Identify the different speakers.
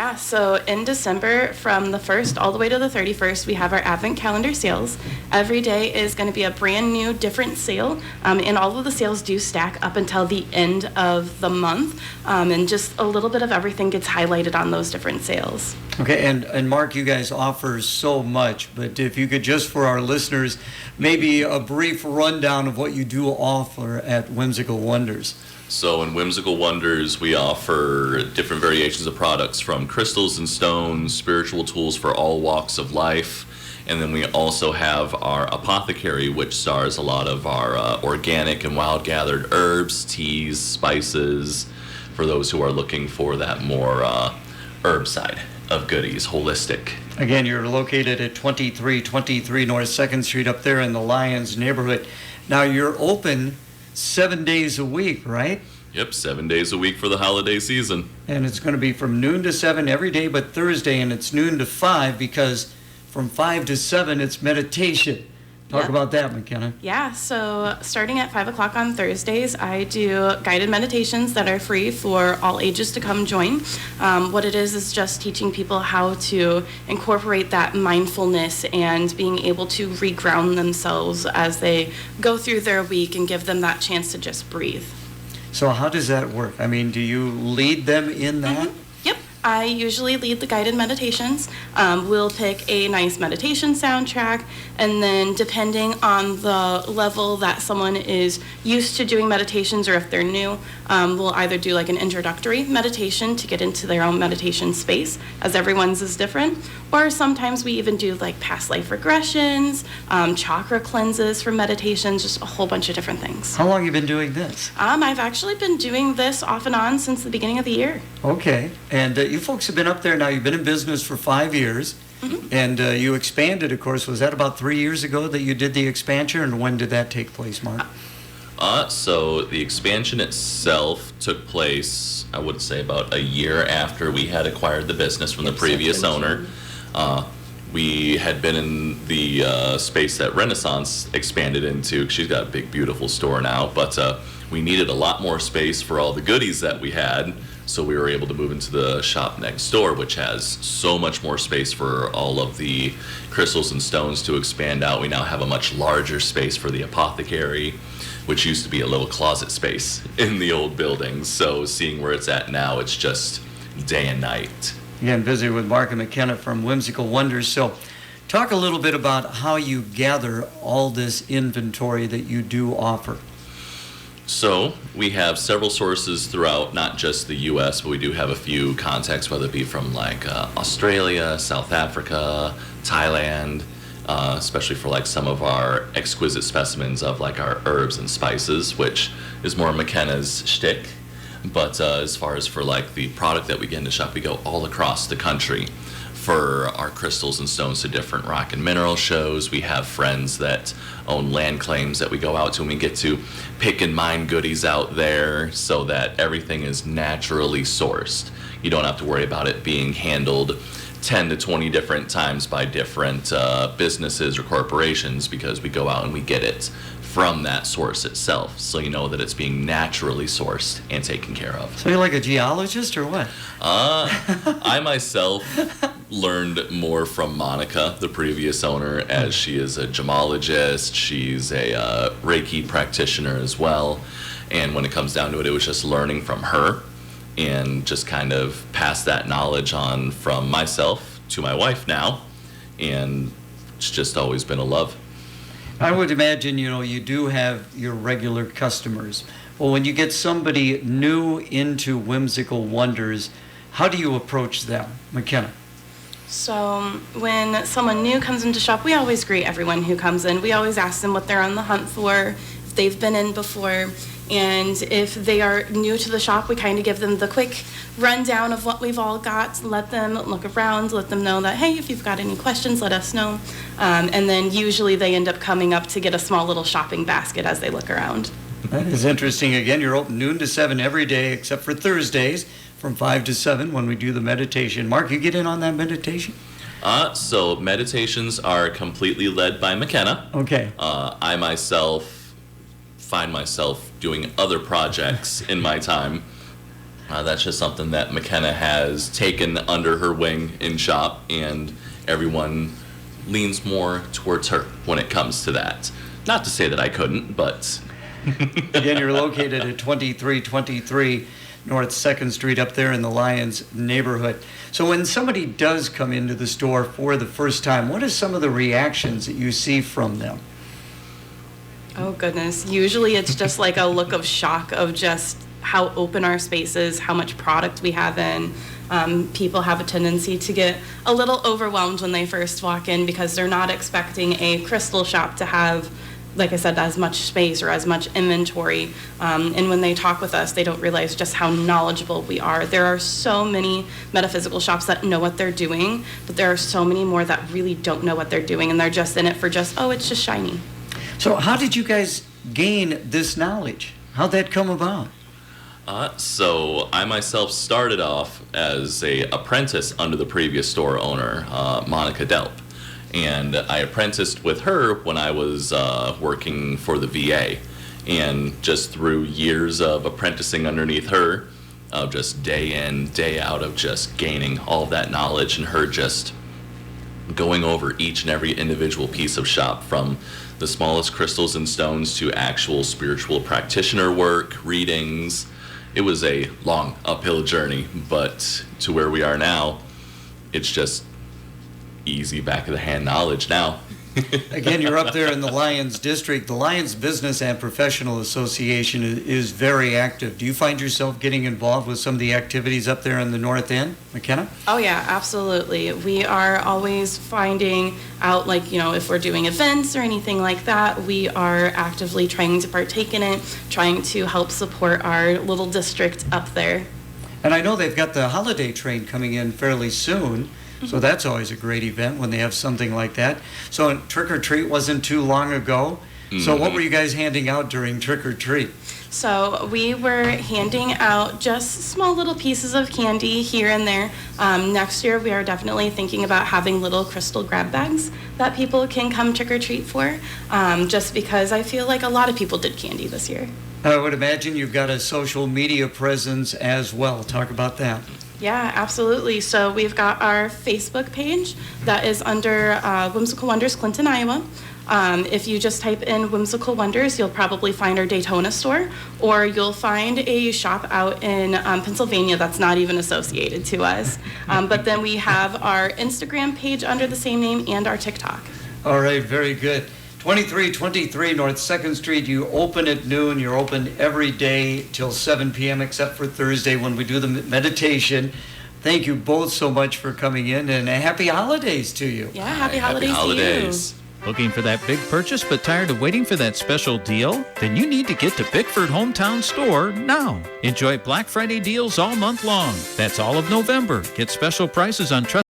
Speaker 1: Yeah, so in December, from the 1st all the way to the 31st, we have our Advent Calendar sales. Every day is going to be a brand new, different sale, and all of the sales do stack up until the end of the month, and just a little bit of everything gets highlighted on those different sales.
Speaker 2: Okay, and Mark, you guys offer so much, but if you could just, for our listeners, maybe a brief rundown of what you do offer at Whimsical Wonders.
Speaker 3: So in Whimsical Wonders, we offer different variations of products from crystals and stones, spiritual tools for all walks of life, and then we also have our apothecary, which stars a lot of our organic and wild-gathered herbs, teas, spices, for those who are looking for that more herb side of goodies, holistic.
Speaker 2: Again, you're located at 2323 North 2nd Street up there in the Lyons neighborhood. Now, you're open 7 days a week, right?
Speaker 3: Yep, 7 days a week for the holiday season.
Speaker 2: And it's going to be from noon to 7 every day but Thursday, and it's noon to 5 because from 5 to 7 it's meditation. Talk about that, McKenna.
Speaker 1: Yeah, so starting at 5 o'clock on Thursdays, I do guided meditations that are free for all ages to come join. What it is just teaching people how to incorporate that mindfulness and being able to reground themselves as they go through their week and give them that chance to just breathe.
Speaker 2: So how does that work? I mean, do you lead them in that?
Speaker 1: Mm-hmm. Yep. I usually lead the guided meditations. We'll pick a nice meditation soundtrack, and then depending on the level that someone is used to doing meditations or if they're new, we'll either do like an introductory meditation to get into their own meditation space, as everyone's is different, or sometimes we even do like past life regressions, chakra cleanses for meditations, just a whole bunch of different things.
Speaker 2: How long have you been doing this?
Speaker 1: I've actually been doing this off and on since the beginning of the year.
Speaker 2: Okay, and you folks have been up there now. You've been in business for 5 years, and you expanded, of course. Was that about 3 years ago that you did the expansion, and when did that take place, Mark?
Speaker 3: So the expansion itself took place, I would say, about a year after we had acquired the business from the previous owner. We had been in the space that Renaissance expanded into. She's got a big, beautiful store now, but we needed a lot more space for all the goodies that we had, so we were able to move into the shop next door, which has so much more space for all of the crystals and stones to expand out. We now have a much larger space for the apothecary, which used to be a little closet space in the old buildings. So seeing where it's at now, it's just day and night.
Speaker 2: Again, visiting with Mark and McKenna from Whimsical Wonders. So talk a little bit about how you gather all this inventory that you do offer.
Speaker 3: So we have several sources throughout, not just the U.S., but we do have a few contacts, whether it be from like Australia, South Africa, Thailand, especially for like some of our exquisite specimens of like our herbs and spices, which is more McKenna's shtick. But as far as for like the product that we get in the shop, we go all across the country for our crystals and stones to different rock and mineral shows. We have friends that own land claims that we go out to, and we get to pick and mine goodies out there so that everything is naturally sourced. You don't have to worry about it being handled 10 to 20 different times by different businesses or corporations, because we go out and we get it from that source itself, so you know that it's being naturally sourced and taken care of.
Speaker 2: So you're like a geologist or what?
Speaker 3: I myself learned more from Monica, the previous owner, as she is a gemologist. She's a Reiki practitioner as well, and when it comes down to it, it was just learning from her and just kind of pass that knowledge on from myself to my wife now, and it's just always been a love.
Speaker 2: I would imagine, you do have your regular customers. Well, when you get somebody new into Whimsical Wonders, how do you approach them, McKenna?
Speaker 1: So when someone new comes into shop, we always greet everyone who comes in. We always ask them what they're on the hunt for, if they've been in before, and if they are new to the shop, we kind of give them the quick rundown of what we've all got, let them look around, let them know that, hey, if you've got any questions, let us know. And then usually they end up coming up to get a small little shopping basket as they look around.
Speaker 2: That is interesting. Again, you're open noon to 7 every day except for Thursdays from 5 to 7 when we do the meditation. Mark, you get in on that meditation?
Speaker 3: So meditations are completely led by McKenna.
Speaker 2: Okay.
Speaker 3: I myself find myself doing other projects in my time. That's just something that McKenna has taken under her wing in shop, and everyone leans more towards her when it comes to that. Not to say that I couldn't, but...
Speaker 2: Again, you're located at 2323 North 2nd Street up there in the Lions neighborhood. So when somebody does come into the store for the first time, what are some of the reactions that you see from them?
Speaker 1: Oh, goodness. Usually it's just like a look of shock of just how open our space is, how much product we have in. People have a tendency to get a little overwhelmed when they first walk in because they're not expecting a crystal shop to have, like I said, as much space or as much inventory. And when they talk with us, they don't realize just how knowledgeable we are. There are so many metaphysical shops that know what they're doing, but there are so many more that really don't know what they're doing, and they're just in it for just, oh, it's just shiny.
Speaker 2: So how did you guys gain this knowledge? How'd that come about?
Speaker 3: So I myself started off as a apprentice under the previous store owner, Monica Delp. And I apprenticed with her when I was working for the VA. And just through years of apprenticing underneath her, of just day in, day out, of just gaining all of that knowledge, and her just going over each and every individual piece of shop, from the smallest crystals and stones to actual spiritual practitioner work, readings. It was a long uphill journey, but to where we are now, it's just easy back of the hand knowledge now.
Speaker 2: Again, you're up there in the Lions district. The Lions Business and Professional Association is very active. Do you find yourself getting involved with some of the activities up there in the North End, McKenna?
Speaker 1: Oh yeah, absolutely. We are always finding out, like, if we're doing events or anything like that, we are actively trying to partake in it, trying to help support our little district up there.
Speaker 2: And I know they've got the holiday train coming in fairly soon. So that's always a great event when they have something like that. So Trick or Treat wasn't too long ago. So what were you guys handing out during Trick or Treat?
Speaker 1: So we were handing out just small little pieces of candy here and there. Next year we are definitely thinking about having little crystal grab bags that people can come trick or treat for, just because I feel like a lot of people did candy this year.
Speaker 2: I would imagine you've got a social media presence as well. Talk about that.
Speaker 1: Yeah, absolutely. So we've got our Facebook page that is under Whimsical Wonders, Clinton, Iowa. If you just type in Whimsical Wonders, you'll probably find our Daytona store, or you'll find a shop out in Pennsylvania that's not even associated to us. But then we have our Instagram page under the same name and our TikTok.
Speaker 2: All right, very good. 2323 North 2nd Street, you open at noon. You're open every day till 7 p.m. except for Thursday when we do the meditation. Thank you both so much for coming in, and happy holidays to you.
Speaker 1: Yeah, happy holidays to you.
Speaker 4: Looking for that big purchase but tired of waiting for that special deal? Then you need to get to Bickford Hometown Store now. Enjoy Black Friday deals all month long. That's all of November. Get special prices on